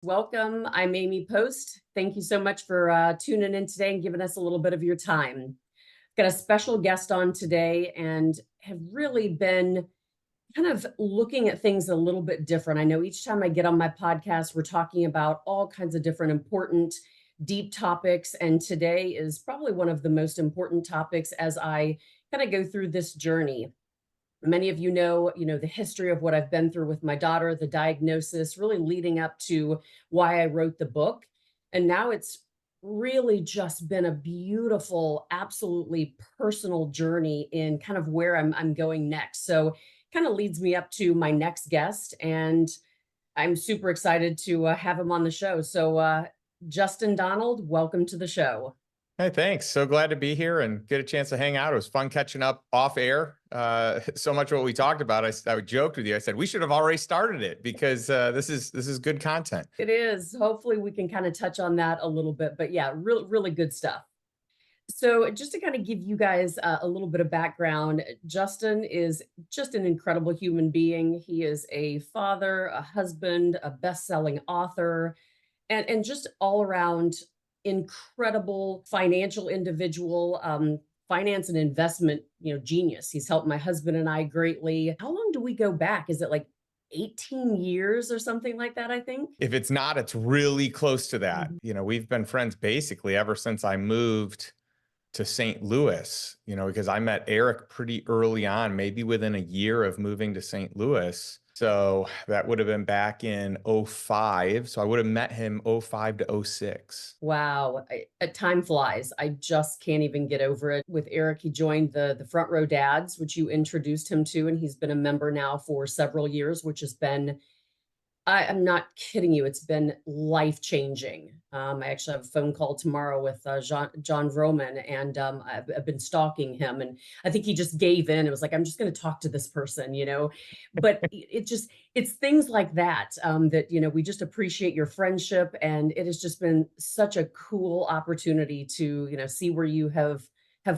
Welcome. I'm Amy Post. Thank you so much for tuning in today and giving us a little bit of your time. Got a special guest on today and have really been kind of looking at things a little bit different. I know each time I get on my podcast, we're talking about all kinds of different important, deep topics. And today is probably one of the most important topics as I kind of go through this journey. Many of you know the history of what I've been through with my daughter, the diagnosis, really leading up to why I wrote the book. And now it's really just been a beautiful, absolutely personal journey in kind of where I'm going next. So kind of leads me up to my next guest, and I'm super excited to have him on the show. So Justin Donald, welcome to the show. Hey, thanks. So glad to be here and get a chance to hang out. It was fun catching up off air. So much what we talked about. I joked with you. I said we should have already started it because this is good content. It is. Hopefully we can kind of touch on that a little bit, but yeah, really good stuff. So just to kind of give you guys a little bit of background, Justin is just an incredible human being. He is a father, a husband, a best-selling author, and just all around incredible financial individual, finance and investment, genius. He's helped my husband and I greatly. How long do we go back? Is it like 18 years or something like that, I think? If it's not, it's really close to that. Mhm. We've been friends basically ever since I moved to St. Louis, because I met Eric pretty early on, maybe within a year of moving to St. Louis. So that would have been back in '05. So I would have met him '05 to '06. Wow, time flies. I just can't even get over it. With Eric, he joined the Front Row Dads, which you introduced him to, and he's been a member now for several years, which has been, I'm not kidding you, it's been life-changing. I actually have a phone call tomorrow with John Vroman, and I've been stalking him, and I think he just gave in. It was like, I'm just going to talk to this person. But it's things like that, that we just appreciate your friendship, and it has just been such a cool opportunity to see where you have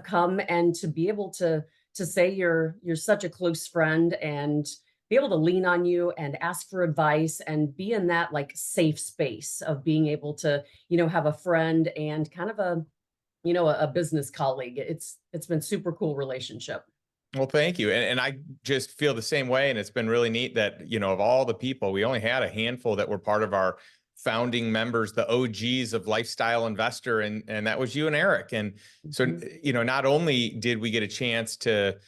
come, and to be able to say you're such a close friend, and be able to lean on you and ask for advice and be in that like safe space of being able to, have a friend and kind of a business colleague. It's been super cool relationship. Well, thank you. And I just feel the same way. And it's been really neat that, of all the people, we only had a handful that were part of our founding members, the OGs of Lifestyle Investor. And that was you and Eric. And so, Mhm. not only did we get a chance to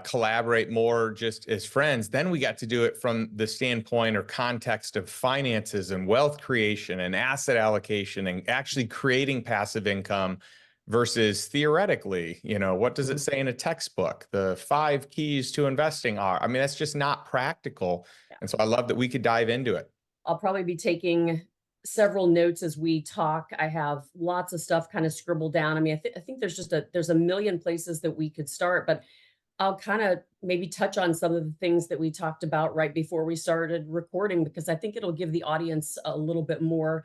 collaborate more just as friends, then we got to do it from the standpoint or context of finances and wealth creation and asset allocation and actually creating passive income versus theoretically, what does it say in a textbook? The 5 keys to investing are, that's just not practical. Yeah. And so I love that we could dive into it. I'll probably be taking several notes as we talk. I have lots of stuff kind of scribbled down. I think there's a million places that we could start, but I'll kind of maybe touch on some of the things that we talked about right before we started recording, because I think it'll give the audience a little bit more,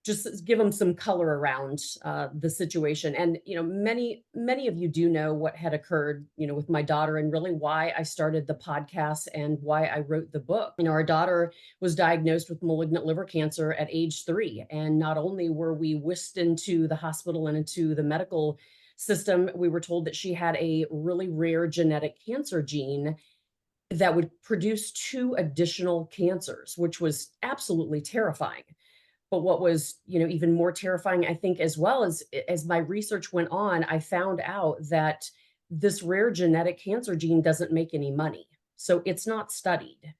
just give them some color around the situation. And, many of you do know what had occurred, with my daughter, and really why I started the podcast and why I wrote the book. Our daughter was diagnosed with malignant liver cancer at age 3. And not only were we whisked into the hospital and into the medical system, we were told that she had a really rare genetic cancer gene that would produce 2 additional cancers, which was absolutely terrifying. But what was, even more terrifying, I think, as well, as my research went on, I found out that this rare genetic cancer gene doesn't make any money. So it's not studied.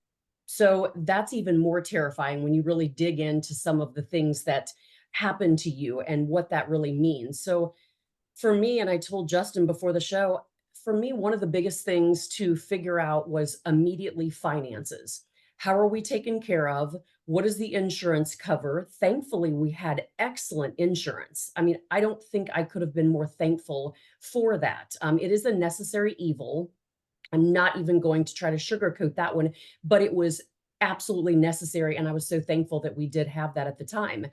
So that's even more terrifying when you really dig into some of the things that happen to you and what that really means. So for me, and I told Justin before the show, for me, one of the biggest things to figure out was immediately finances. How are we taken care of? What does the insurance cover? Thankfully, we had excellent insurance. I don't think I could have been more thankful for that. It is a necessary evil. I'm not even going to try to sugarcoat that one, but it was absolutely necessary. And I was so thankful that we did have that at the time.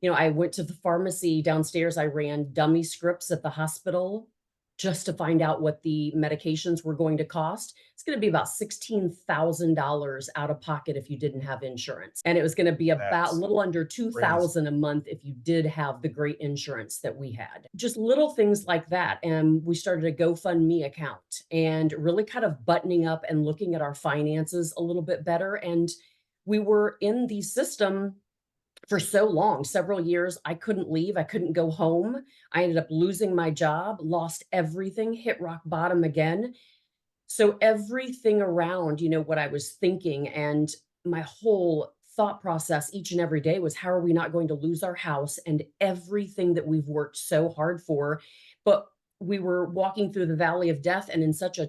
I went to the pharmacy downstairs. I ran dummy scripts at the hospital. just to find out what the medications were going to cost. It's going to be about $16,000 out of pocket if you didn't have insurance. And it was going to be about a That's little under crazy. 2,000 a month if you did have the great insurance that we had. Just little things like that. And we started a GoFundMe account and really kind of buttoning up and looking at our finances a little bit better. And we were in the system for so long, several years. I couldn't leave. I couldn't go home. I ended up losing my job, lost everything, hit rock bottom again. So everything around, what I was thinking and my whole thought process each and every day was, how are we not going to lose our house and everything that we've worked so hard for? But we were walking through the valley of death and in such a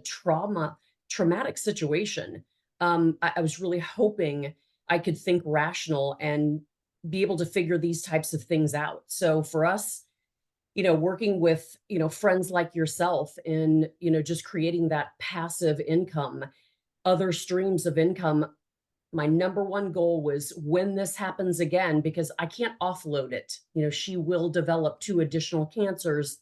traumatic situation. I was really hoping I could think rational and be able to figure these types of things out. So for us, working with, friends like yourself in, just creating that passive income, other streams of income, my number one goal was, when this happens again, because I can't offload it. She will develop 2 additional cancers.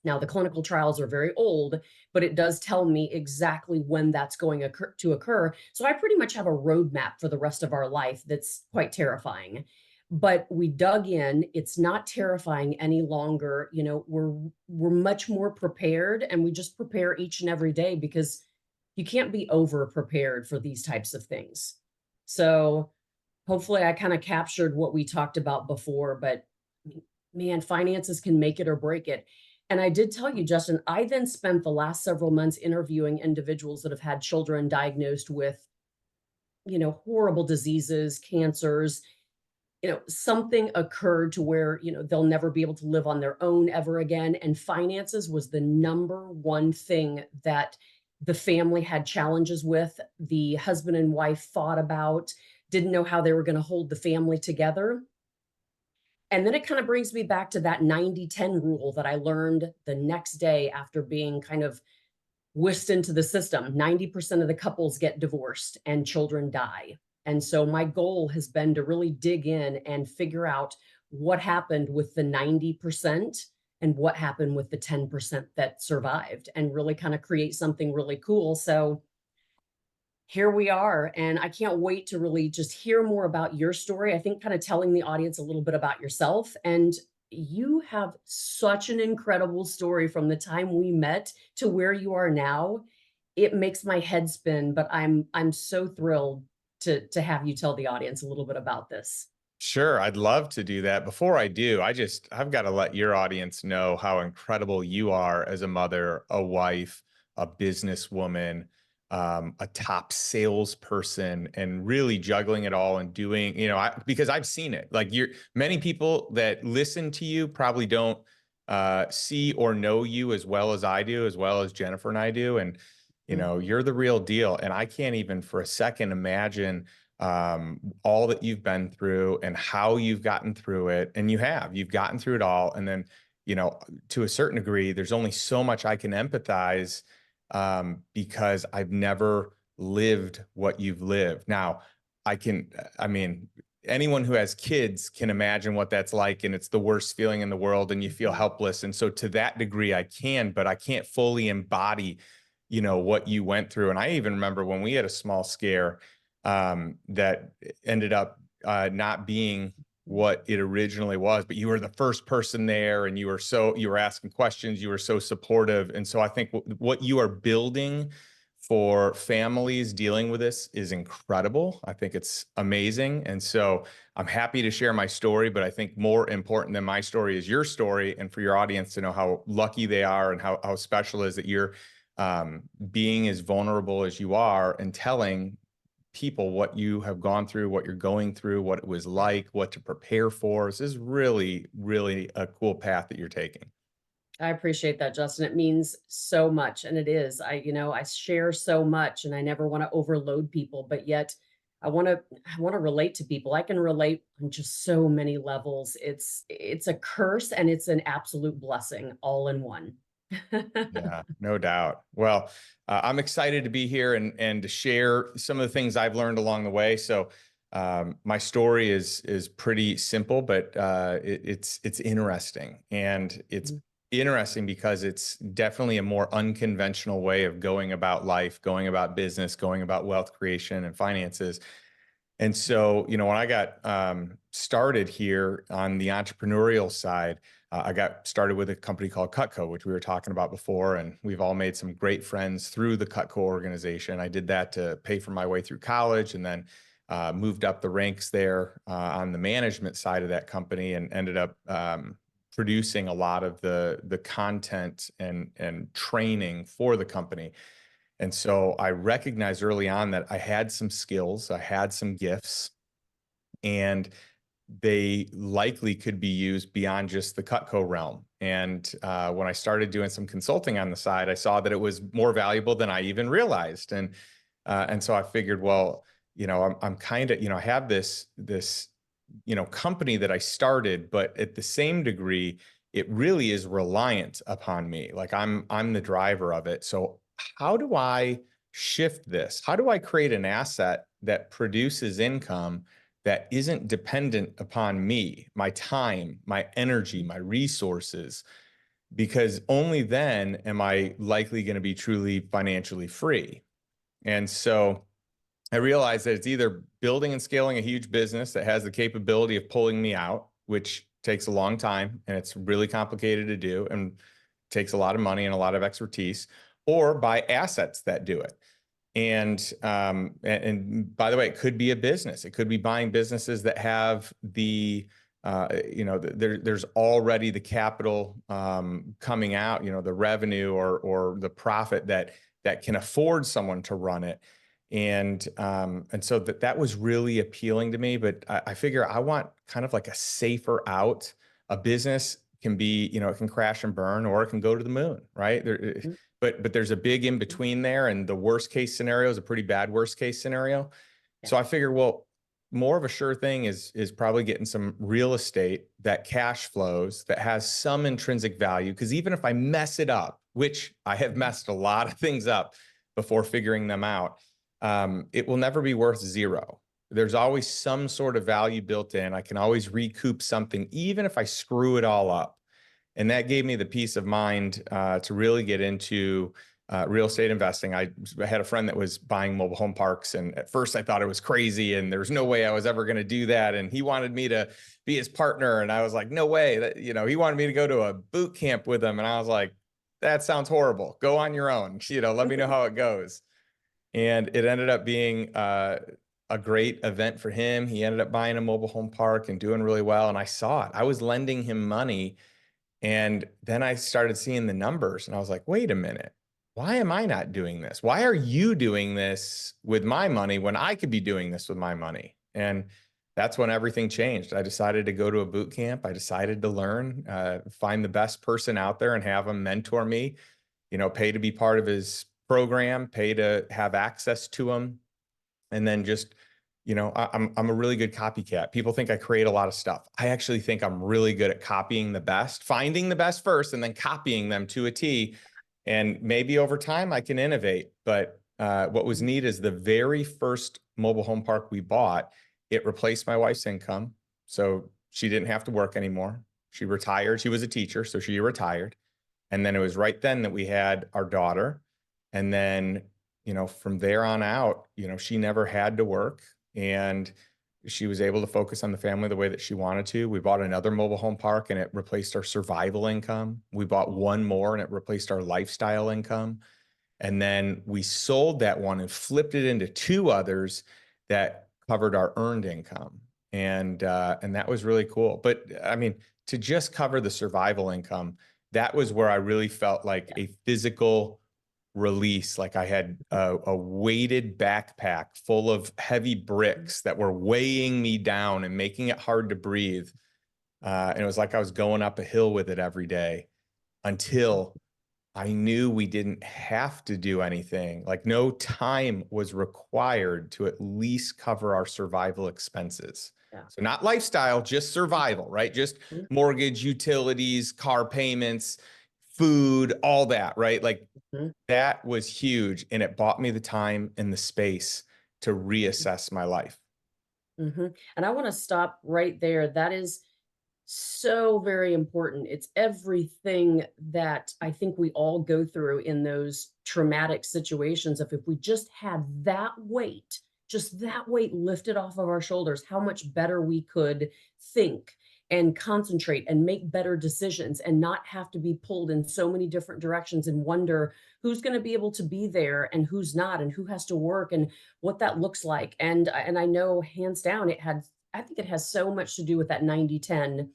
Now, the clinical trials are very old, but it does tell me exactly when that's going to occur. So I pretty much have a roadmap for the rest of our life that's quite terrifying. But we dug in. It's not terrifying any longer. We're much more prepared, and we just prepare each and every day, because you can't be over prepared for these types of things. So hopefully I kind of captured what we talked about before, but man, finances can make it or break it. And I did tell you, Justin, I then spent the last several months interviewing individuals that have had children diagnosed with, horrible diseases, cancers. Something occurred to where, they'll never be able to live on their own ever again. And finances was the number one thing that the family had challenges with. The husband and wife fought about, didn't know how they were going to hold the family together. And then it kind of brings me back to that 90-10 rule that I learned the next day after being kind of whisked into the system. 90% of the couples get divorced and children die. And so my goal has been to really dig in and figure out what happened with the 90% and what happened with the 10% that survived, and really kind of create something really cool. So here we are. And I can't wait to really just hear more about your story. I think kind of telling the audience a little bit about yourself. And you have such an incredible story from the time we met to where you are now. It makes my head spin, but I'm so thrilled to have you tell the audience a little bit about this. Sure, I'd love to do that. Before I do, I've got to let your audience know how incredible you are as a mother, a wife, a businesswoman, a top salesperson, and really juggling it all and doing, because I've seen it. Like, many people that listen to you probably don't see or know you as well as I do, as well as Jennifer and I do. And, you're the real deal. And I can't even for a second imagine all that you've been through and how you've gotten through it. And you've gotten through it all. And then, to a certain degree, there's only so much I can empathize, because I've never lived what you've lived. Now, I mean, anyone who has kids can imagine what that's like. And it's the worst feeling in the world, and you feel helpless. And so to that degree, I can, but I can't fully embody, what you went through. And I even remember when we had a small scare, that ended up not being what it originally was, but you were the first person there, and you were asking questions, you were so supportive. And so I think what you are building for families dealing with this is incredible. I think it's amazing. And so I'm happy to share my story, but I think more important than my story is your story, and for your audience to know how lucky they are and how special it is that you're being as vulnerable as you are and telling people what you have gone through, what you're going through, what it was like, what to prepare for. This is really, really a cool path that you're taking. I appreciate that, Justin. It means so much. And it is. I share so much, and I never want to overload people, but yet I want to relate to people. I can relate on just so many levels. It's a curse and it's an absolute blessing all in one. Yeah, no doubt. Well, I'm excited to be here and to share some of the things I've learned along the way. So, my story is pretty simple, but it's interesting, and it's interesting because it's definitely a more unconventional way of going about life, going about business, going about wealth creation and finances. And so, when I got started here on the entrepreneurial side, I got started with a company called Cutco, which we were talking about before. And we've all made some great friends through the Cutco organization. I did that to pay for my way through college, and then moved up the ranks there on the management side of that company, and ended up producing a lot of the content and training for the company. And so I recognized early on that I had some skills, I had some gifts, and they likely could be used beyond just the Cutco realm. And when I started doing some consulting on the side, I saw that it was more valuable than I even realized. And so I figured, well, I'm kind of, I have this company that I started, but at the same degree, it really is reliant upon me. Like I'm the driver of it. So how do I shift this? How do I create an asset that produces income that isn't dependent upon me, my time, my energy, my resources? Because only then am I likely going to be truly financially free. And so I realized that it's either building and scaling a huge business that has the capability of pulling me out, which takes a long time and it's really complicated to do and takes a lot of money and a lot of expertise, or buy assets that do it. And by the way, it could be a business. It could be buying businesses that have there's already the capital coming out, the revenue or the profit that can afford someone to run it. And so that was really appealing to me. But I figure I want kind of like a safer out. A business can be, it can crash and burn, or it can go to the moon, right? But there's a big in between there, and the worst case scenario is a pretty bad worst case scenario. Yeah. So I figure, well, more of a sure thing is probably getting some real estate that cash flows, that has some intrinsic value. Because even if I mess it up, which I have messed a lot of things up before figuring them out, it will never be worth zero. There's always some sort of value built in. I can always recoup something, even if I screw it all up. And that gave me the peace of mind to really get into real estate investing. I had a friend that was buying mobile home parks, and at first I thought it was crazy, and there was no way I was ever going to do that. And he wanted me to be his partner, and I was like, no way. That, he wanted me to go to a boot camp with him, and I was like, that sounds horrible. Go on your own. Let me know how it goes. And it ended up being a great event for him. He ended up buying a mobile home park and doing really well. And I saw it. I was lending him money. And then I started seeing the numbers, and I was like, wait a minute. Why am I not doing this? Why are you doing this with my money when I could be doing this with my money? And that's when everything changed. I decided to go to a boot camp. I decided to learn, find the best person out there and have him mentor me, pay to be part of his program, pay to have access to him. And then just, I'm a really good copycat. People think I create a lot of stuff. I actually think I'm really good at copying the best, finding the best first, and then copying them to a T. And maybe over time I can innovate. But what was neat is the very first mobile home park we bought, it replaced my wife's income. So she didn't have to work anymore. She retired. She was a teacher, so she retired. And then it was right then that we had our daughter. And then, from there on out, she never had to work, and she was able to focus on the family the way that she wanted to. We bought another mobile home park, and it replaced our survival income. We bought one more, and it replaced our lifestyle income. And then we sold that one and flipped it into two others that covered our earned income. And that was really cool. But I mean, to just cover the survival income, that was where I really felt like a physical release. Like I had a weighted backpack full of heavy bricks that were weighing me down and making it hard to breathe. And it was like I was going up a hill with it every day, until I knew we didn't have to do anything. Like no time was required to at least cover our survival expenses. Yeah. So not lifestyle, just survival, right? Just mortgage, utilities, car payments, food, all that, right? Like that was huge. And it bought me the time and the space to reassess my life. And I want to stop right there. That is So very important. It's everything that I think we all go through in those traumatic situations. If we just had that weight, just that weight lifted off of our shoulders, how much better we could think and concentrate and make better decisions and not have to be pulled in so many different directions and wonder who's going to be able to be there and who's not and who has to work and what that looks like. And I know hands down I think it has so much to do with that 90-10.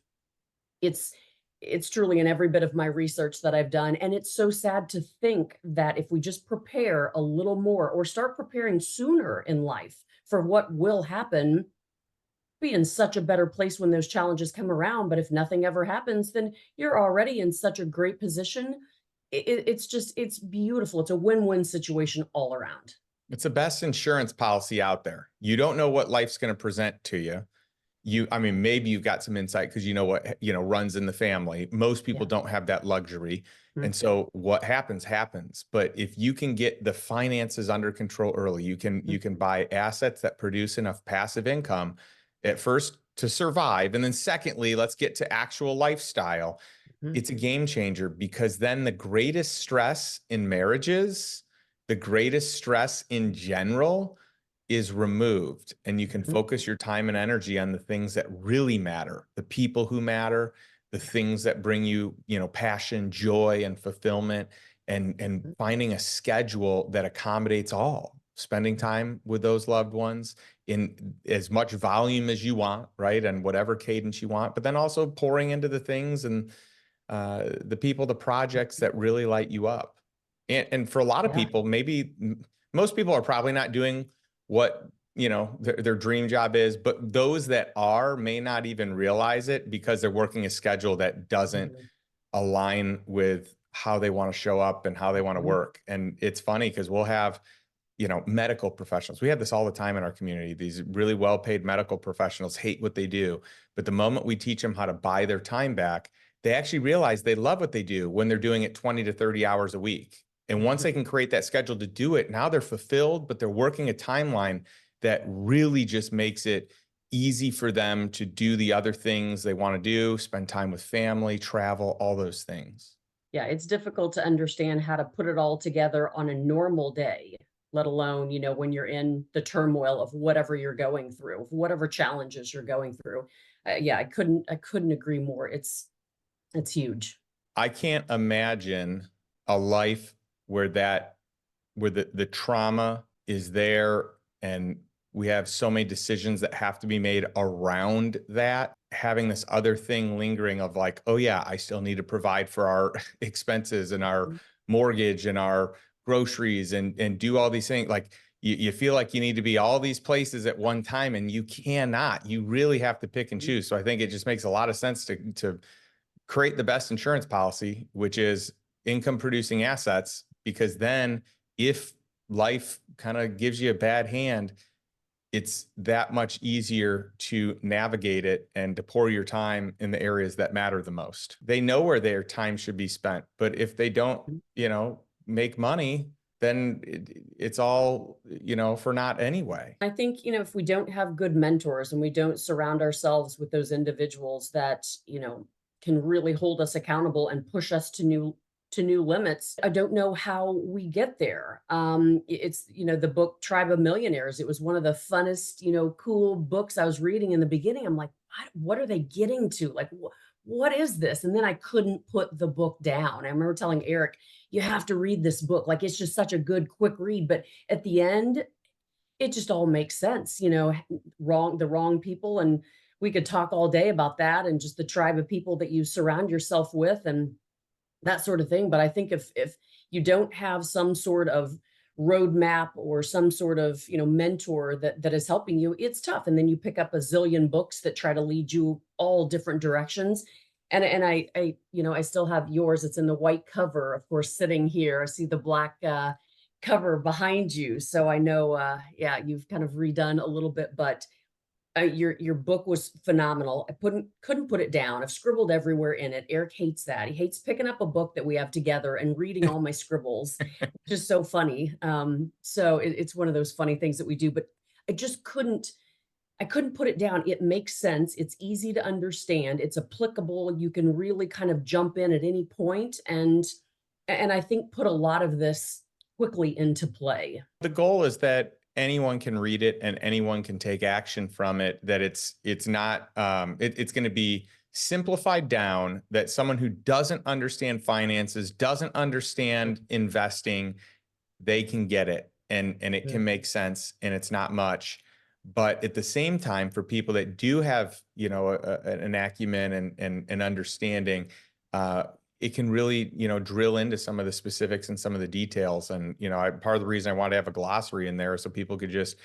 It's it's truly in every bit of my research that I've done, and it's so sad to think that if we just prepare a little more or start preparing sooner in life for what will happen, be in such a better place when those challenges come around. But if nothing ever happens, then you're already in such a great position. It's just it's beautiful. It's a win-win situation all around. It's the best insurance policy out there. You don't know what life's going to present to you. I mean, maybe you've got some insight because you know what, runs in the family. Most people Yeah. don't have that luxury. Mhm. And so what happens, happens. But if you can get the finances under control early, you can buy assets that produce enough passive income at first to survive. And then secondly, let's get to actual lifestyle. Mhm. It's a game changer because then the greatest stress in marriages, the greatest stress in general is removed, and you can Mhm. focus your time and energy on the things that really matter, the people who matter, the things that bring you, passion, joy, and fulfillment, and Mhm. finding a schedule that accommodates all, spending time with those loved ones in as much volume as you want, right? And whatever cadence you want, but then also pouring into the things and the people, the projects that really light you up. And for a lot of Yeah. people, maybe most people are probably not doing what their dream job is, but those that are may not even realize it because they're working a schedule that doesn't Mhm. align with how they want to show up and how they want to Mhm. work. And it's funny because we'll have medical professionals. We have this all the time in our community. These really well-paid medical professionals hate what they do. But the moment we teach them how to buy their time back, they actually realize they love what they do when they're doing it 20 to 30 hours a week. And once they Mhm. can create that schedule to do it, now they're fulfilled, but they're working a timeline that really just makes it easy for them to do the other things they want to do, spend time with family, travel, all those things. Yeah, it's difficult to understand how to put it all together on a normal day, let alone, when you're in the turmoil of whatever you're going through, whatever challenges you're going through. Yeah, I couldn't agree more. It's huge. I can't imagine a life where the trauma is there and we have so many decisions that have to be made around that, having this other thing lingering of like, oh yeah, I still need to provide for our expenses and our Mhm. mortgage and our groceries and do all these things. Like you feel like you need to be all these places at one time and you cannot. You really have to pick and choose. So I think it just makes a lot of sense to create the best insurance policy, which is income producing assets, because then if life kind of gives you a bad hand, it's that much easier to navigate it and to pour your time in the areas that matter the most. They know where their time should be spent, but if they don't, make money, then it's all, for naught anyway. I think, if we don't have good mentors and we don't surround ourselves with those individuals that, can really hold us accountable and push us to new limits, I don't know how we get there. It's, the book Tribe of Millionaires. It was one of the funnest, cool books I was reading in the beginning. I'm like, what are they getting to? Like, what is this? And then I couldn't put the book down. I remember telling Eric, you have to read this book. Like, it's just such a good, quick read. But at the end, it just all makes sense, the wrong people. And we could talk all day about that and just the tribe of people that you surround yourself with and that sort of thing. But I think if you don't have some sort of roadmap or some sort of, mentor that is helping you, it's tough. And then you pick up a zillion books that try to lead you all different directions. And I still have yours. It's in the white cover, of course, sitting here. I see the black cover behind you. So I know, yeah, you've kind of redone a little bit, but your book was phenomenal. I couldn't put it down. I've scribbled everywhere in it. Eric hates that. He hates picking up a book that we have together and reading all my scribbles, which is so funny. So it's one of those funny things that we do. But I just couldn't. I couldn't put it down. It makes sense. It's easy to understand. It's applicable. You can really kind of jump in at any point and I think put a lot of this quickly into play. The goal is that anyone can read it and anyone can take action from it, that it's not it's going to be simplified down, that someone who doesn't understand finances, doesn't understand investing, they can get it, and it can make sense, and it's not much. But at the same time, for people that do have, an acumen and an understanding, it can really, drill into some of the specifics and some of the details. And, part of the reason I wanted to have a glossary in there is so people could just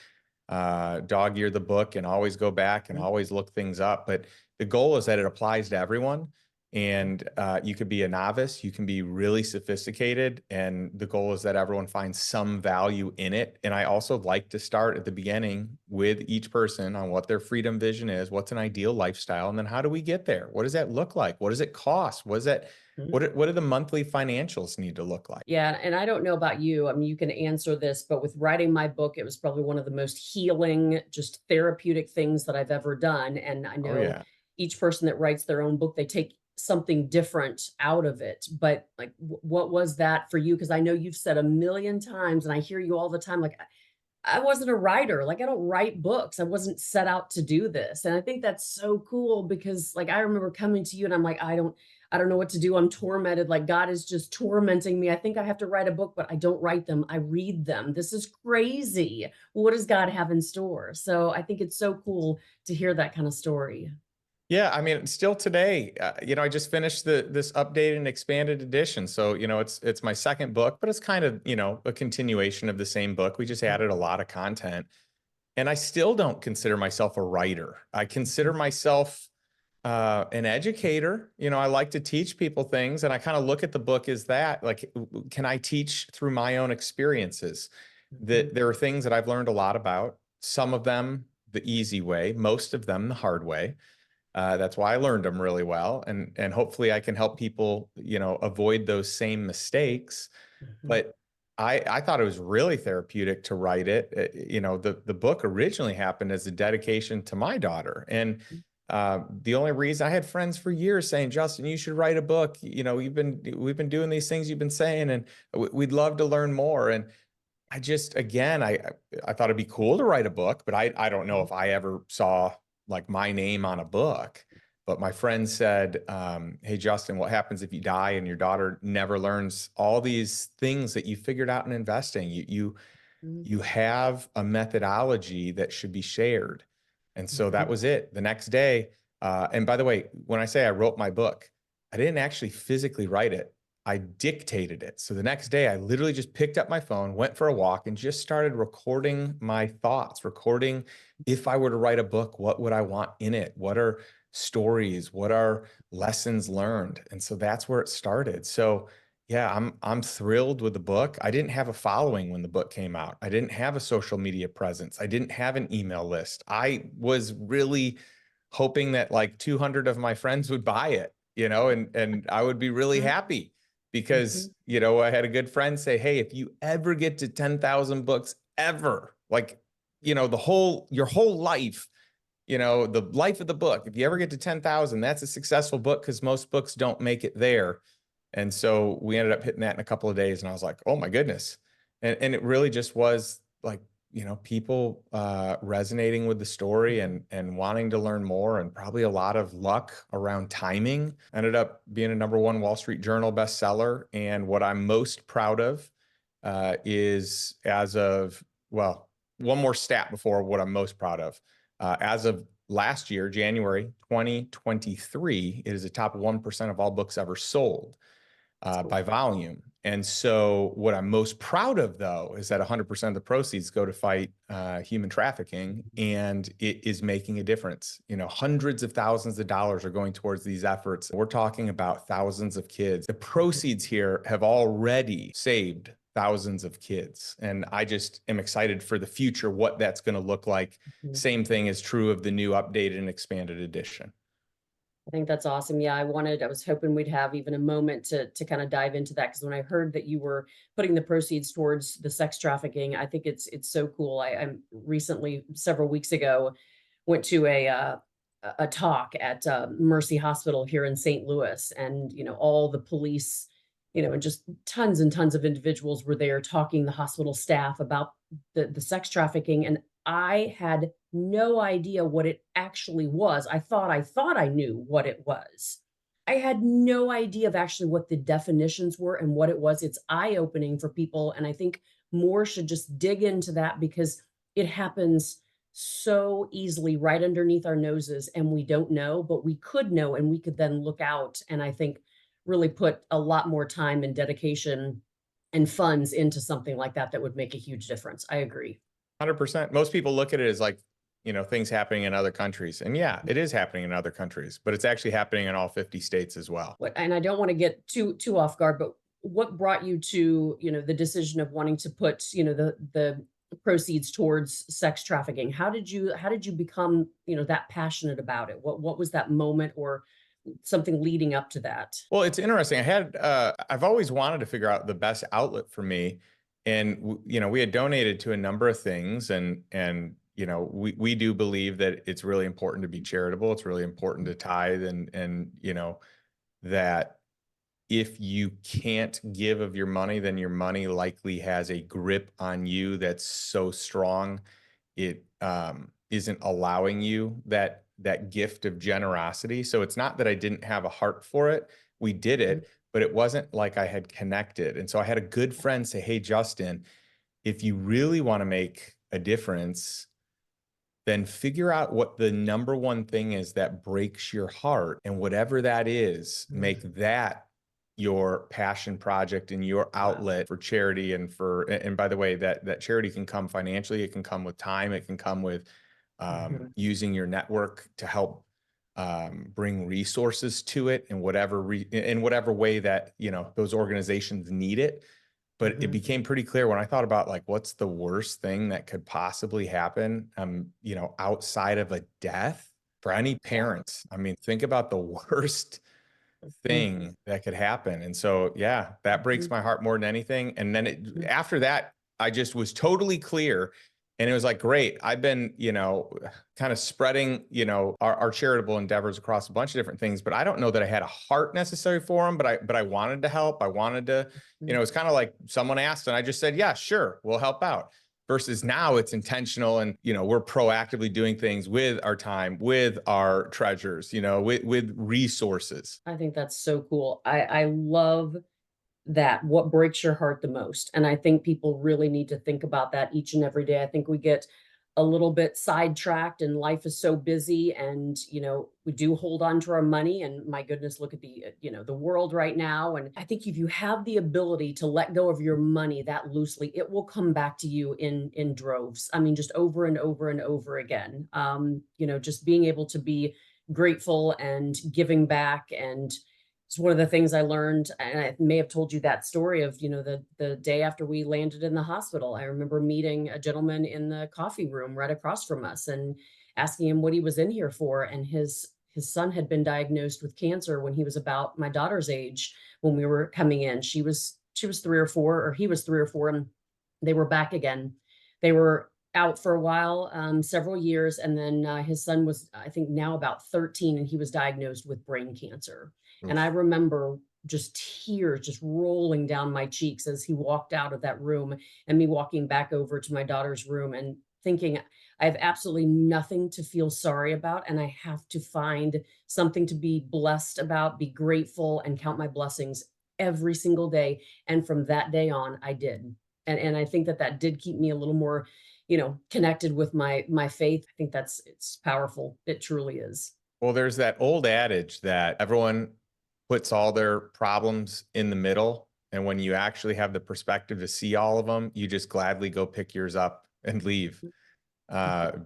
dog ear the book and always go back and always look things up. But the goal is that it applies to everyone. And you could be a novice, you can be really sophisticated. And the goal is that everyone finds some value in it. And I also like to start at the beginning with each person on what their freedom vision is, what's an ideal lifestyle, and then how do we get there? What does that look like? What does it cost? What do the monthly financials need to look like? Yeah, and I don't know about you. I mean, you can answer this, but with writing my book, it was probably one of the most healing, just therapeutic things that I've ever done. And I Oh, know yeah. each person that writes their own book, they take something different out of it. But like, what was that for you? Because I know you've said a million times, and I hear you all the time, like, I wasn't a writer. Like, I don't write books. I wasn't set out to do this. And I think that's so cool because like I remember coming to you and I'm like, I don't know what to do. I'm tormented. Like God is just tormenting me. I think I have to write a book, but I don't write them. I read them. This is crazy. What does God have in store? So I think it's so cool to hear that kind of story. Yeah, I mean, still today, I just finished this updated and expanded edition. So, it's my second book, but it's kind of, a continuation of the same book. We just added a lot of content. And I still don't consider myself a writer. I consider myself an educator. I like to teach people things, and I kind of look at the book as that, like, can I teach through my own experiences? That Mhm. there are things that I've learned a lot about, some of them the easy way, most of them the hard way. That's why I learned them really well, and hopefully I can help people, avoid those same mistakes. Mhm. But I thought it was really therapeutic to write it. The book originally happened as a dedication to my daughter, and the only reason I had friends for years saying, Justin, you should write a book. We've been doing these things you've been saying, and we'd love to learn more. And I just, again, I thought it'd be cool to write a book, but I don't know if I ever saw like my name on a book. But my friend said, hey, Justin, what happens if you die and your daughter never learns all these things that you figured out in investing? Mhm. You have a methodology that should be shared. And so that Mhm. was it. The next day, and by the way, when I say I wrote my book, I didn't actually physically write it. I dictated it. So the next day, I literally just picked up my phone, went for a walk, and just started recording my thoughts, recording if I were to write a book, what would I want in it? What are stories? What are lessons learned? And so that's where it started. So yeah, I'm thrilled with the book. I didn't have a following when the book came out. I didn't have a social media presence. I didn't have an email list. I was really hoping that like 200 of my friends would buy it, and I would be really happy because, Mhm. I had a good friend say, "Hey, if you ever get to 10,000 books ever, like, your whole life, the life of the book, if you ever get to 10,000, that's a successful book because most books don't make it there." And so we ended up hitting that in a couple of days. And I was like, oh my goodness. And it really just was like, people resonating with the story and wanting to learn more, and probably a lot of luck around timing. Ended up being a #1 Wall Street Journal bestseller. And what I'm most proud of is well, one more stat before what I'm most proud of. As of last year, January 2023, it is the top 1% of all books ever sold So by volume. And so what I'm most proud of, though, is that 100% of the proceeds go to fight human trafficking, and it is making a difference. Hundreds of thousands of dollars are going towards these efforts. We're talking about thousands of kids. The proceeds here have already saved thousands of kids. And I just am excited for the future, what that's going to look like. Mhm. Same thing is true of the new updated and expanded edition. I think that's awesome. Yeah, I was hoping we'd have even a moment to kind of dive into that because when I heard that you were putting the proceeds towards the sex trafficking, I think it's so cool. I'm recently, several weeks ago, went to a talk at Mercy Hospital here in St. Louis, and all the police, and just tons and tons of individuals were there talking the hospital staff about the sex trafficking, and I had no idea what it actually was. I thought I knew what it was. I had no idea of actually what the definitions were and what it was. It's eye-opening for people, and I think more should just dig into that because it happens so easily right underneath our noses, and we don't know, but we could know, and we could then look out, and I think really put a lot more time and dedication and funds into something like that that would make a huge difference. I agree. 100%. Most people look at it as like, things happening in other countries. And yeah, it is happening in other countries, but it's actually happening in all 50 states as well. And I don't want to get too off guard, but what brought you to, the decision of wanting to put, the proceeds towards sex trafficking? How did you become, that passionate about it? What was that moment or something leading up to that? Well, it's interesting. I've always wanted to figure out the best outlet for me. And, we had donated to a number of things and, we do believe that it's really important to be charitable. It's really important to tithe and, that if you can't give of your money, then your money likely has a grip on you that's so strong it isn't allowing you that gift of generosity. So it's not that I didn't have a heart for it. We did it, but it wasn't like I had connected. And so I had a good friend say, "Hey, Justin, if you really want to make a difference, then figure out what the number one thing is that breaks your heart. And whatever that is, make that your passion project and your outlet for charity and by the way, that charity can come financially, it can come with time, it can come with using your network to help bring resources to it in whatever way that those organizations need it. But it became pretty clear when I thought about like what's the worst thing that could possibly happen, outside of a death for any parents. I mean, think about the worst thing that could happen. And so, yeah, that breaks my heart more than anything. And then after that, I just was totally clear. And it was like, great. I've been, kind of spreading, our charitable endeavors across a bunch of different things, but I don't know that I had a heart necessary for them, but I wanted to help. I wanted to, it's kind of like someone asked and I just said, yeah, sure, we'll help out. Versus now it's intentional and, we're proactively doing things with our time, with our treasures, with resources. I think that's so cool. I love that. What breaks your heart the most? And I think people really need to think about that each and every day. I think we get a little bit sidetracked and life is so busy and, we do hold on to our money and my goodness, look at the world right now. And I think if you have the ability to let go of your money that loosely, it will come back to you in droves. I mean, just over and over and over again. Just being able to be grateful and giving back. And it's one of the things I learned, and I may have told you that story of, the day after we landed in the hospital. I remember meeting a gentleman in the coffee room right across from us and asking him what he was in here for. And his son had been diagnosed with cancer when he was about my daughter's age when we were coming in. She was 3 or 4, or he was 3 or 4, and they were back again. They were out for a while, several years, and then his son was, I think, now about 13, and he was diagnosed with brain cancer. And I remember just tears just rolling down my cheeks as he walked out of that room and me walking back over to my daughter's room and thinking, I have absolutely nothing to feel sorry about. And I have to find something to be blessed about, be grateful, and count my blessings every single day. And from that day on, I did. And I think that did keep me a little more, connected with my faith. I think it's powerful. It truly is. Well, there's that old adage that everyone puts all their problems in the middle. And when you actually have the perspective to see all of them, you just gladly go pick yours up and leave.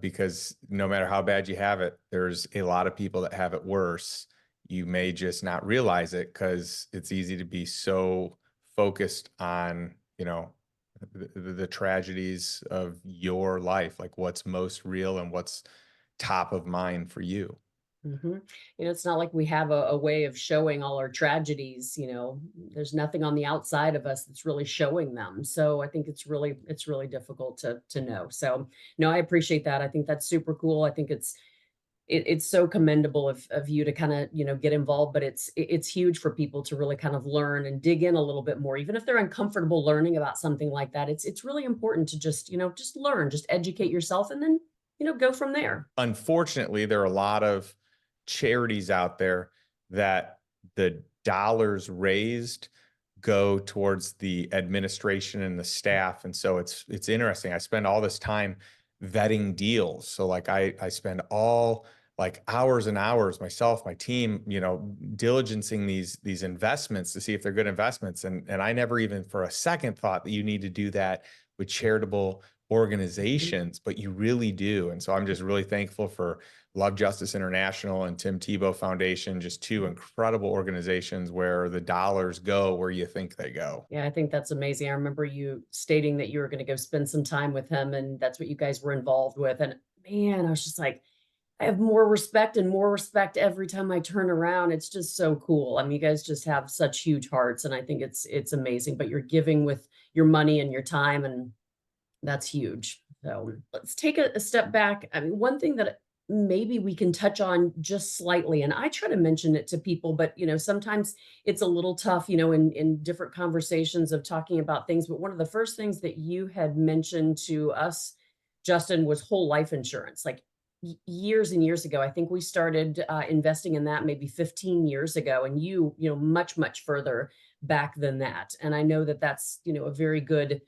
Because no matter how bad you have it, there's a lot of people that have it worse. You may just not realize it because it's easy to be so focused on, the tragedies of your life, like what's most real and what's top of mind for you. Mhm. It's not like we have a way of showing all our tragedies, there's nothing on the outside of us that's really showing them. So I think it's really difficult to know. So no, I appreciate that. I think that's super cool. I think it's so commendable of you to kind of, get involved, but it's huge for people to really kind of learn and dig in a little bit more. Even if they're uncomfortable learning about something like that, it's really important to just learn, just educate yourself and then, go from there. Unfortunately, there are a lot of charities out there that the dollars raised go towards the administration and the staff. And so it's interesting. I spend all this time vetting deals. So like I spend all like hours and hours, myself, my team, diligencing these investments to see if they're good investments. And I never even for a second thought that you need to do that with charitable Mhm. organizations, but you really do. And so I'm just really thankful for Love Justice International and Tim Tebow Foundation, just two incredible organizations where the dollars go where you think they go. Yeah, I think that's amazing. I remember you stating that you were going to go spend some time with him and that's what you guys were involved with. And man, I was just like, I have more respect every time I turn around. It's just so cool. I mean, you guys just have such huge hearts and I think it's amazing, but you're giving with your money and your time and that's huge. So let's take a step back. I mean, one thing that maybe we can touch on just slightly, and I try to mention it to people, but sometimes it's a little tough, in different conversations of talking about things. But one of the first things that you had mentioned to us, Justin, was whole life insurance. Like years and years ago, I think we started investing in that maybe 15 years ago, and much, much further back than that. And I know that that's, a very good,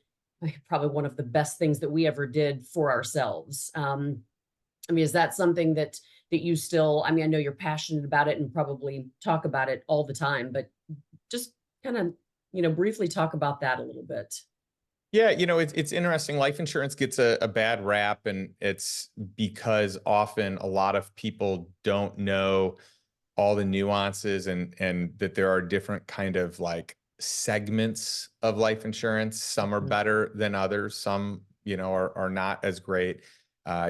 probably one of the best things that we ever did for ourselves. I mean, is that something that you still, I mean, I know you're passionate about it and probably talk about it all the time, but just kind of, briefly talk about that a little bit. Yeah, it's interesting. Life insurance gets a bad rap, and it's because often a lot of people don't know all the nuances and that there are different kind of like segments of life insurance. Some are Mhm. better than others. Some, are not as great.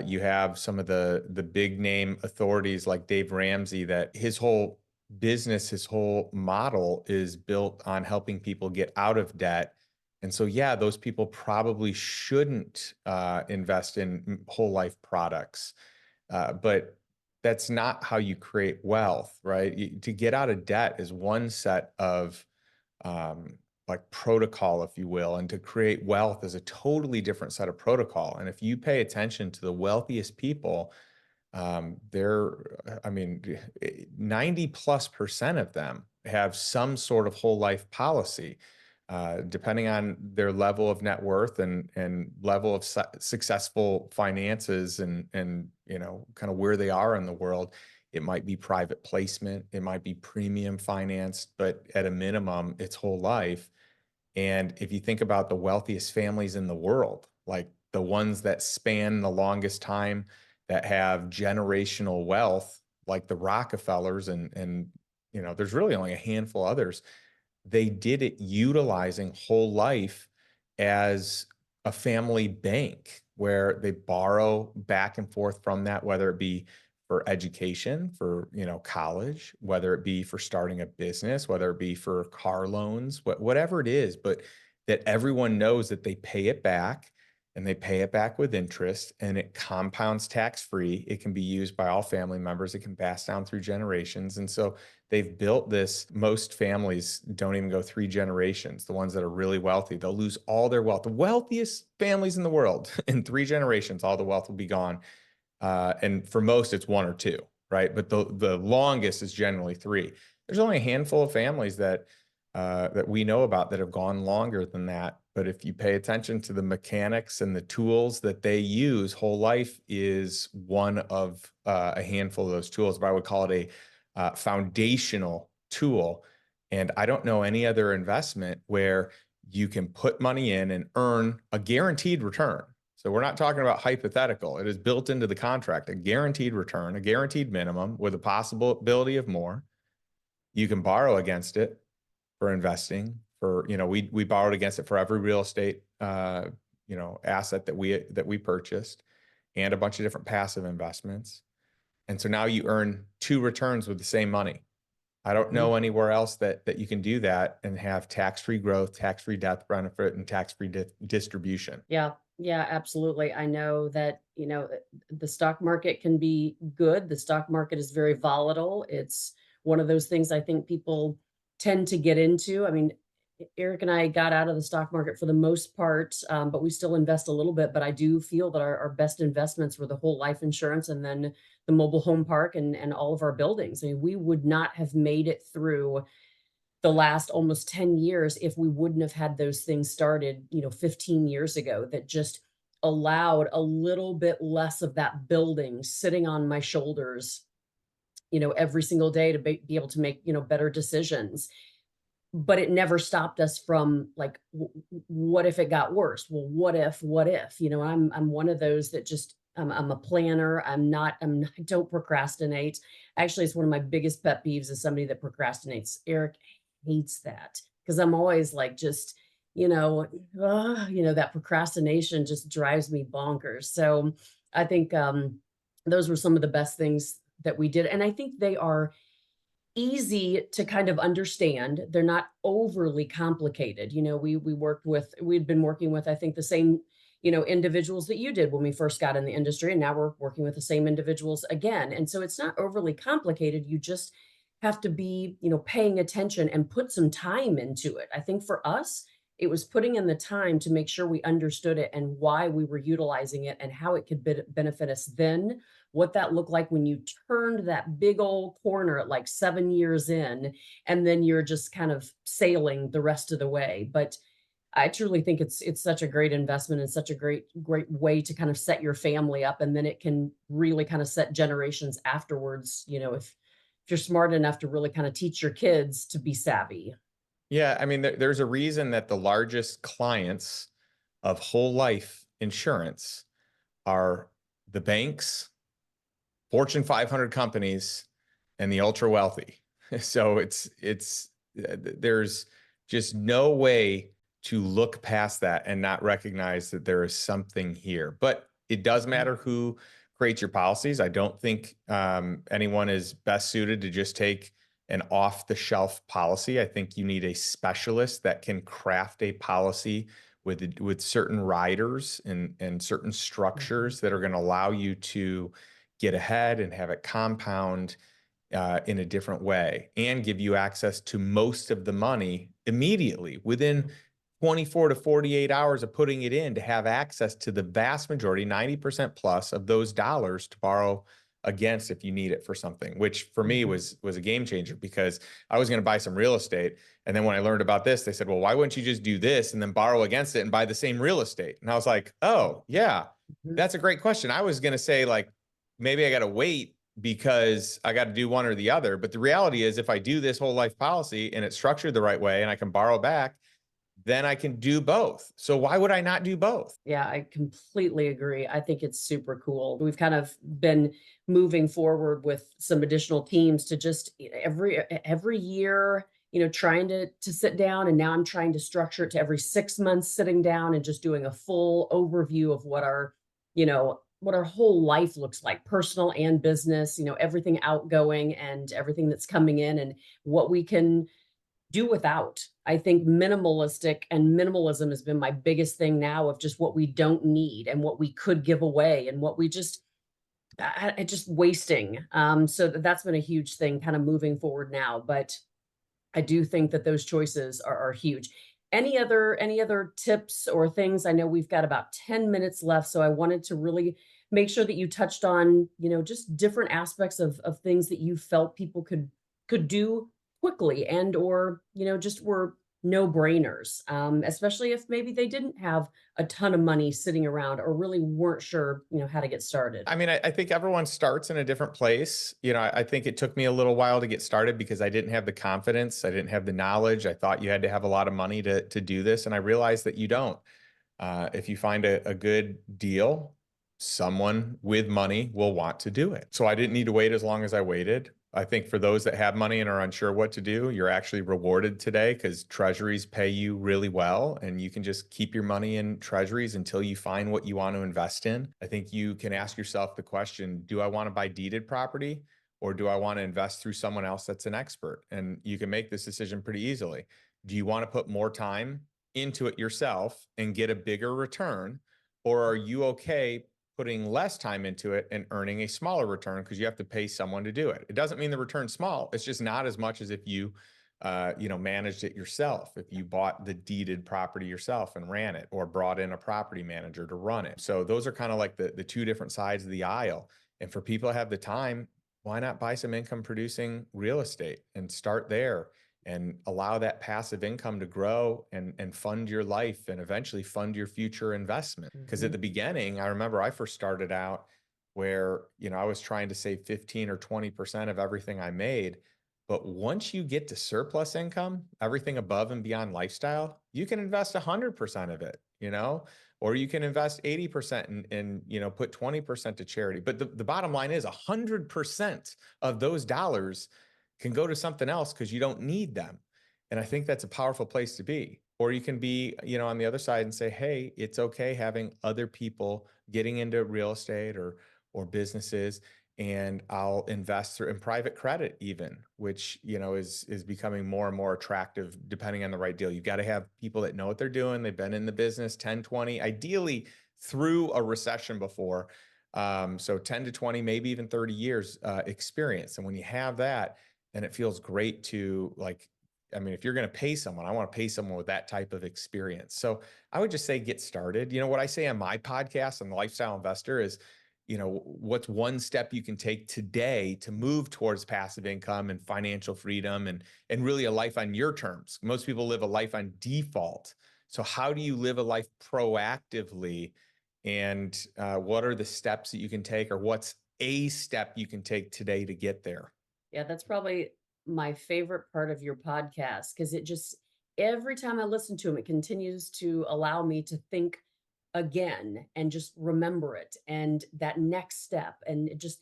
You have some of the big name authorities like Dave Ramsey that his whole business, his whole model is built on helping people get out of debt. And so, yeah, those people probably shouldn't invest in whole life products. But that's not how you create wealth, right? To get out of debt is one set of like protocol, if you will, and to create wealth is a totally different set of protocol. And if you pay attention to the wealthiest people, I mean, 90+% of them have some sort of whole life policy. Depending on their level of net worth and level of successful finances and kind of where they are in the world, it might be private placement, it might be premium financed, but at a minimum, it's whole life. And if you think about the wealthiest families in the world, like the ones that span the longest time, that have generational wealth, like the Rockefellers and there's really only a handful others, they did it utilizing whole life as a family bank where they borrow back and forth from that, whether it be for education, for college, whether it be for starting a business, whether it be for car loans, whatever it is, but that everyone knows that they pay it back and they pay it back with interest and it compounds tax free. It can be used by all family members. It can pass down through generations. And so they've built this. Most families don't even go 3 generations. The ones that are really wealthy, they'll lose all their wealth. The wealthiest families in the world, in 3 generations, all the wealth will be gone. And for most, it's one or two, right? But the longest is generally three. There's only a handful of families that we know about that have gone longer than that. But if you pay attention to the mechanics and the tools that they use, whole life is one of a handful of those tools. But I would call it a foundational tool. And I don't know any other investment where you can put money in and earn a guaranteed return. So we're not talking about hypothetical. It is built into the contract, a guaranteed return, a guaranteed minimum with a possibility of more. You can borrow against it for investing. For we borrowed against it for every real estate asset that we purchased, and a bunch of different passive investments. And so now you earn two returns with the same money. I don't Mhm. know anywhere else that you can do that and have tax-free growth, tax-free death benefit, and tax-free distribution. Yeah. Yeah, absolutely. I know that, the stock market can be good. The stock market is very volatile. It's one of those things I think people tend to get into. I mean, Eric and I got out of the stock market for the most part, but we still invest a little bit. But I do feel that our best investments were the whole life insurance and then the mobile home park and all of our buildings. I mean, we would not have made it through the last almost 10 years if we wouldn't have had those things started, 15 years ago that just allowed a little bit less of that building sitting on my shoulders, every single day to be able to make, better decisions. But it never stopped us from like, what if it got worse? Well, what if, I'm one of those that just, I'm a planner. I don't procrastinate. Actually, it's one of my biggest pet peeves is somebody that procrastinates. Eric hates that because I'm always like, just, that procrastination just drives me bonkers. So I think, those were some of the best things that we did. And I think they are easy to kind of understand. They're not overly complicated. We'd been working with, I think, the same, individuals that you did when we first got in the industry. And now we're working with the same individuals again. And so it's not overly complicated. You just have to be, paying attention and put some time into it. I think for us, it was putting in the time to make sure we understood it and why we were utilizing it and how it could benefit us then, what that looked like when you turned that big old corner at like 7 years in, and then you're just kind of sailing the rest of the way. But I truly think it's such a great investment and such a great way to kind of set your family up, and then it can really kind of set generations afterwards. If you're smart enough to really kind of teach your kids to be savvy. Yeah, I mean, there's a reason that the largest clients of whole life insurance are the banks, Fortune 500 companies, and the ultra wealthy. So there's just no way to look past that and not recognize that there is something here. But it does matter who creates your policies. I don't think anyone is best suited to just take an off-the-shelf policy. I think you need a specialist that can craft a policy with certain riders and certain Mhm. structures that are going to allow you to get ahead and have it compound in a different way and give you access to most of the money immediately within 24 to 48 hours of putting it in, to have access to the vast majority, 90% plus of those dollars to borrow against if you need it for something, which for me Mhm. was a game changer, because I was going to buy some real estate. And then when I learned about this, they said, well, why wouldn't you just do this and then borrow against it and buy the same real estate? And I was like, oh yeah, Mhm. that's a great question. I was going to say, like, maybe I got to wait because I got to do one or the other. But the reality is, if I do this whole life policy and it's structured the right way and I can borrow back, then I can do both. So why would I not do both? Yeah, I completely agree. I think it's super cool. We've kind of been moving forward with some additional teams to just every year, trying to sit down, and now I'm trying to structure it to every 6 months sitting down and just doing a full overview of what our whole life looks like, personal and business, everything outgoing and everything that's coming in and what we can do without. I think minimalistic and minimalism has been my biggest thing now, of just what we don't need and what we could give away and what we just just wasting. So that's been a huge thing kind of moving forward now. But I do think that those choices are huge. Any other tips or things? I know we've got about 10 minutes left, so I wanted to really make sure that you touched on, just different aspects of things that you felt people could do quickly and or, just were no-brainers. Especially if maybe they didn't have a ton of money sitting around or really weren't sure, how to get started. I mean, I think everyone starts in a different place. I think it took me a little while to get started because I didn't have the confidence. I didn't have the knowledge. I thought you had to have a lot of money to do this. And I realized that you don't. If you find a good deal, someone with money will want to do it. So I didn't need to wait as long as I waited. I think for those that have money and are unsure what to do, you're actually rewarded today because treasuries pay you really well, and you can just keep your money in treasuries until you find what you want to invest in. I think you can ask yourself the question, do I want to buy deeded property, or do I want to invest through someone else that's an expert? And you can make this decision pretty easily. Do you want to put more time into it yourself and get a bigger return? Or are you okay putting less time into it and earning a smaller return because you have to pay someone to do it? It doesn't mean the return's small. It's just not as much as if you, managed it yourself. If you bought the deeded property yourself and ran it, or brought in a property manager to run it. So those are kind of like the two different sides of the aisle. And for people that have the time, why not buy some income producing real estate and start there and allow that passive income to grow and fund your life and eventually fund your future investment? Because at the beginning, I remember I first started out where, I was trying to save 15 or 20% of everything I made. But once you get to surplus income, everything above and beyond lifestyle, you can invest 100% of it, or you can invest 80% and put 20% to charity. But the bottom line is 100% of those dollars can go to something else because you don't need them. And I think that's a powerful place to be. Or you can be, on the other side and say, hey, it's okay having other people getting into real estate or businesses, and I'll invest in private credit even, which, is becoming more and more attractive depending on the right deal. You've got to have people that know what they're doing. They've been in the business 10, 20, ideally through a recession before. So 10 to 20, maybe even 30 years experience. And when you have that, then it feels great to if you're going to pay someone, I want to pay someone with that type of experience. So I would just say, get started. What I say on my podcast on the Lifestyle Investor is, what's one step you can take today to move towards passive income and financial freedom and really a life on your terms? Most people live a life on default. So how do you live a life proactively? And what are the steps that you can take, or what's a step you can take today to get there? Yeah, that's probably my favorite part of your podcast, because it just, every time I listen to him, it continues to allow me to think again and just remember it, and that next step, and it just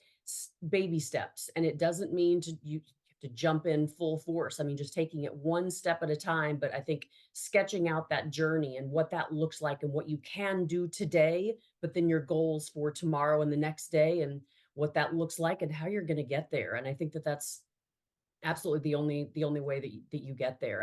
baby steps. And it doesn't mean you have to jump in full force. I mean, just taking it one step at a time. But I think sketching out that journey and what that looks like and what you can do today, but then your goals for tomorrow and the next day, and what that looks like and how you're going to get there. And I think that that's absolutely the only way that you get there.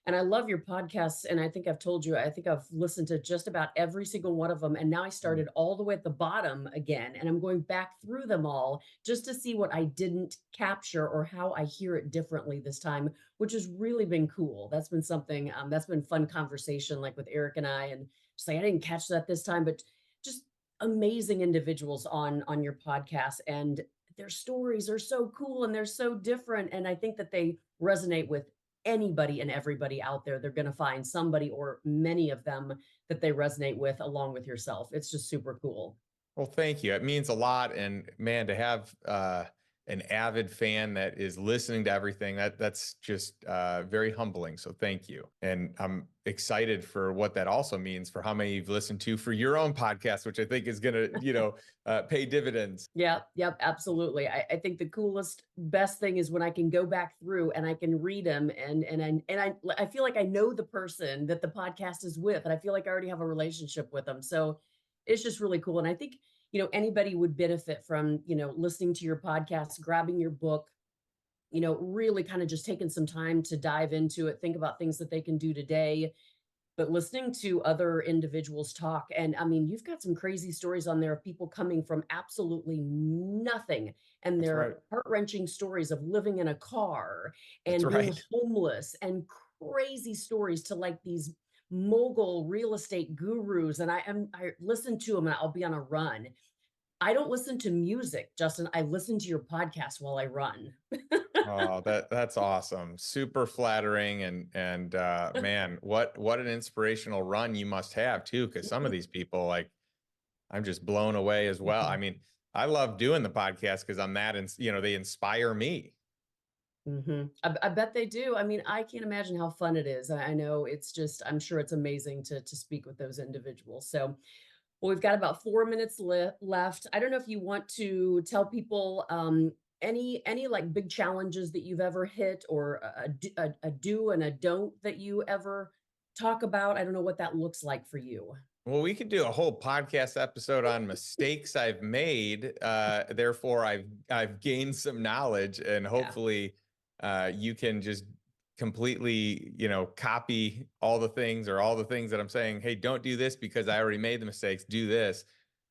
And I love your podcasts. And I think I've told you, I think I've listened to just about every single one of them. And now I started all the way at the bottom again, and I'm going back through them all just to see what I didn't capture or how I hear it differently this time, which has really been cool. That's been something that's been fun conversation, like with Eric and I, and just like, I didn't catch that this time, but just amazing individuals on your podcast. And their stories are so cool and they're so different. And I think that they resonate with anybody and everybody out there. They're going to find somebody or many of them that they resonate with, along with yourself. It's just super cool. Well, thank you. It means a lot. And man, to have an avid fan that is listening to everything, that's just very humbling. So thank you. And I'm excited for what that also means for how many you've listened to for your own podcast, which I think is going to, pay dividends. Yeah, yep, absolutely. I think the coolest, best thing is when I can go back through and I can read them, and I feel like I know the person that the podcast is with, and I feel like I already have a relationship with them. So it's just really cool. And I think, anybody would benefit from, listening to your podcast, grabbing your book, really kind of just taking some time to dive into it, think about things that they can do today, but listening to other individuals talk. And I mean, you've got some crazy stories on there of people coming from absolutely nothing, and That's right. their heart-wrenching stories of living in a car That's and being right. homeless, and crazy stories to like these mogul real estate gurus. And I listen to them and I'll be on a run. I don't listen to music, Justin. I listen to your podcast while I run. Oh, that's awesome. Super flattering. And man, what an inspirational run you must have too. Cause some of these people, like, I'm just blown away as well. I mean, I love doing the podcast because I'm that, and they inspire me. I bet they do. I mean, I can't imagine how fun it is. I know it's just, I'm sure it's amazing to speak with those individuals. So, well, we've got about 4 minutes left. I don't know if you want to tell people any like big challenges that you've ever hit, or a do and a don't that you ever talk about? I don't know what that looks like for you. Well, we could do a whole podcast episode on mistakes I've made. Therefore, I've gained some knowledge, and Yeah. hopefully, you can just completely, copy all the things, or all the things that I'm saying. Hey, don't do this because I already made the mistakes. Do this.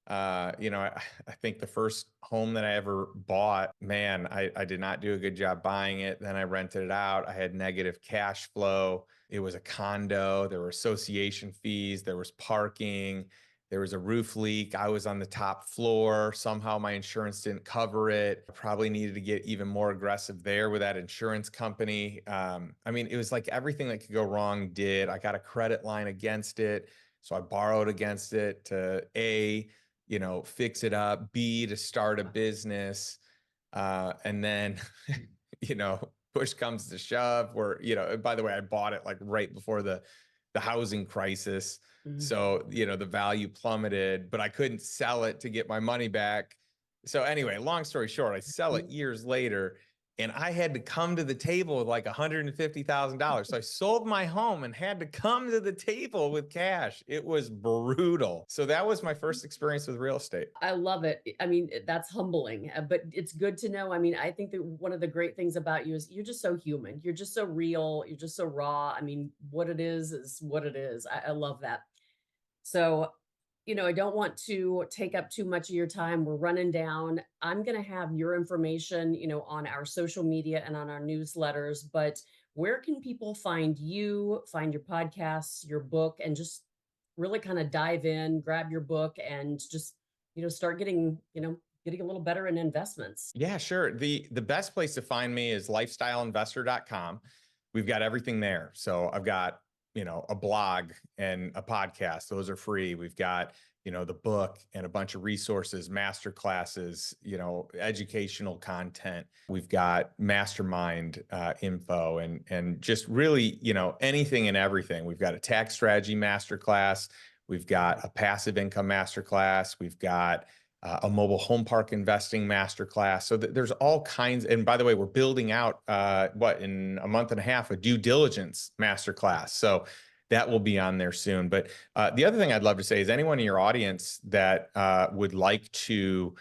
I think the first home that I ever bought, man, I did not do a good job buying it. Then I rented it out. I had negative cash flow. It was a condo. There were association fees. There was parking. There was a roof leak. I was on the top floor. Somehow my insurance didn't cover it. I probably needed to get even more aggressive there with that insurance company. I mean, it was like everything that could go wrong did. I got a credit line against it. So I borrowed against it to fix it up, B, to start a business. And then, push comes to shove, where, by the way, I bought it like right before the housing crisis. Mhm. So, the value plummeted, but I couldn't sell it to get my money back. So anyway, long story short, I sell it years later, and I had to come to the table with like $150,000. So I sold my home and had to come to the table with cash. It was brutal. So that was my first experience with real estate. I love it. I mean, that's humbling, but it's good to know. I mean, I think that one of the great things about you is you're just so human. You're just so real. You're just so raw. I mean, what it is what it is. I love that. So, I don't want to take up too much of your time. We're running down. I'm going to have your information, on our social media and on our newsletters, but where can people find you, find your podcasts, your book, and just really kind of dive in, grab your book, and just, start getting a little better in investments? Yeah, sure. The best place to find me is lifestyleinvestor.com. We've got everything there. So I've got, a blog and a podcast. Those are free. We've got, the book and a bunch of resources, master classes, educational content. We've got mastermind info, and just really, anything and everything. We've got a tax strategy masterclass. We've got a passive income masterclass. We've got a mobile home park investing masterclass. So there's all kinds. And by the way, we're building out in a month and a half, a due diligence masterclass. So that will be on there soon. But the other thing I'd love to say is, anyone in your audience that would like to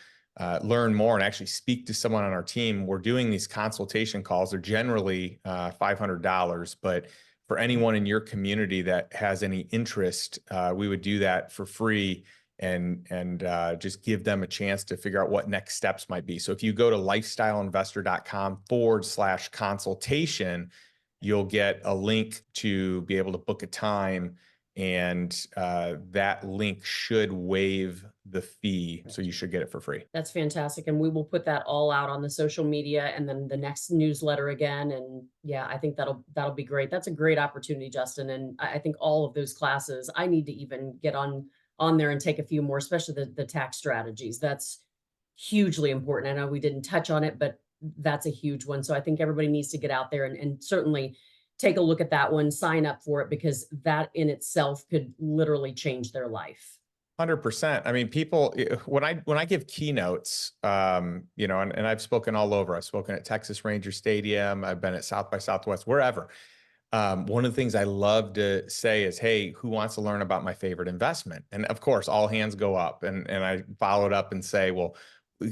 learn more and actually speak to someone on our team, we're doing these consultation calls. They're generally $500, but for anyone in your community that has any interest, we would do that for free, and just give them a chance to figure out what next steps might be. So if you go to lifestyleinvestor.com/consultation, you'll get a link to be able to book a time, and that link should waive the fee. So you should get it for free. That's fantastic. And we will put that all out on the social media and then the next newsletter again. And yeah, I think that'll be great. That's a great opportunity, Justin. And I think all of those classes, I need to even get on there and take a few more, especially the tax strategies. That's hugely important. I know we didn't touch on it, but that's a huge one. So I think everybody needs to get out there and certainly take a look at that one, sign up for it, because that in itself could literally change their life. 100%. I mean, people, when I give keynotes, and I've spoken all over. I've spoken at Texas Ranger Stadium. I've been at South by Southwest, wherever. One of the things I love to say is, hey, who wants to learn about my favorite investment? And of course, all hands go up. And I followed up and say, well,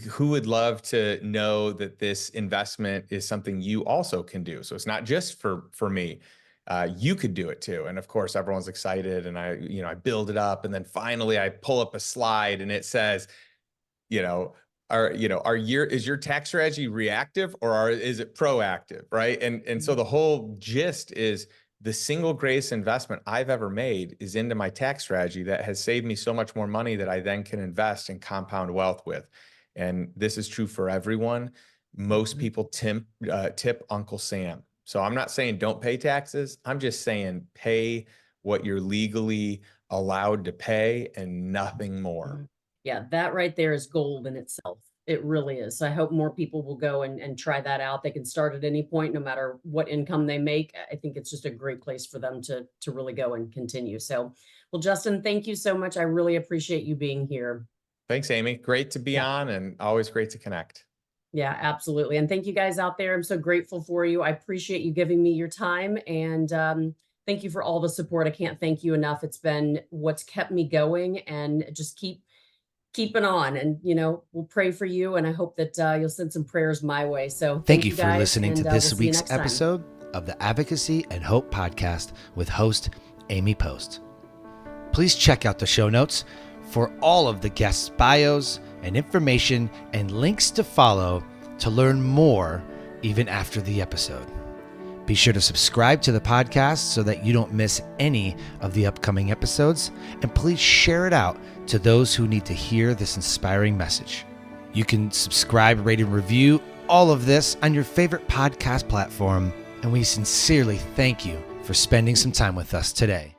who would love to know that this investment is something you also can do? So it's not just for me. You could do it too. And of course, everyone's excited, and I build it up, and then finally I pull up a slide and it says, you know, is your tax strategy reactive, or is it proactive? Right. And so the whole gist is, the single greatest investment I've ever made is into my tax strategy that has saved me so much more money that I then can invest and compound wealth with. And this is true for everyone. Most people tip Uncle Sam. So I'm not saying don't pay taxes. I'm just saying pay what you're legally allowed to pay and nothing more. Yeah, that right there is gold in itself. It really is. So I hope more people will go and try that out. They can start at any point, no matter what income they make. I think it's just a great place for them to really go and continue. So, well, Justin, thank you so much. I really appreciate you being here. Thanks, Amy. Great to be Yeah. on, and always great to connect. Yeah, absolutely. And thank you guys out there. I'm so grateful for you. I appreciate you giving me your time, and thank you for all the support. I can't thank you enough. It's been what's kept me going, and just keeping on. And we'll pray for you, and I hope that you'll send some prayers my way. So Thank you you for guys, listening to and this we'll see you week's next time. episode of the Advocacy and Hope Podcast with host Amy Post. Please check out the show notes for all of the guests' bios and information and links to follow to learn more even after the episode. Be sure to subscribe to the podcast so that you don't miss any of the upcoming episodes, and please share it out to those who need to hear this inspiring message. You can subscribe, rate, and review all of this on your favorite podcast platform, and we sincerely thank you for spending some time with us today.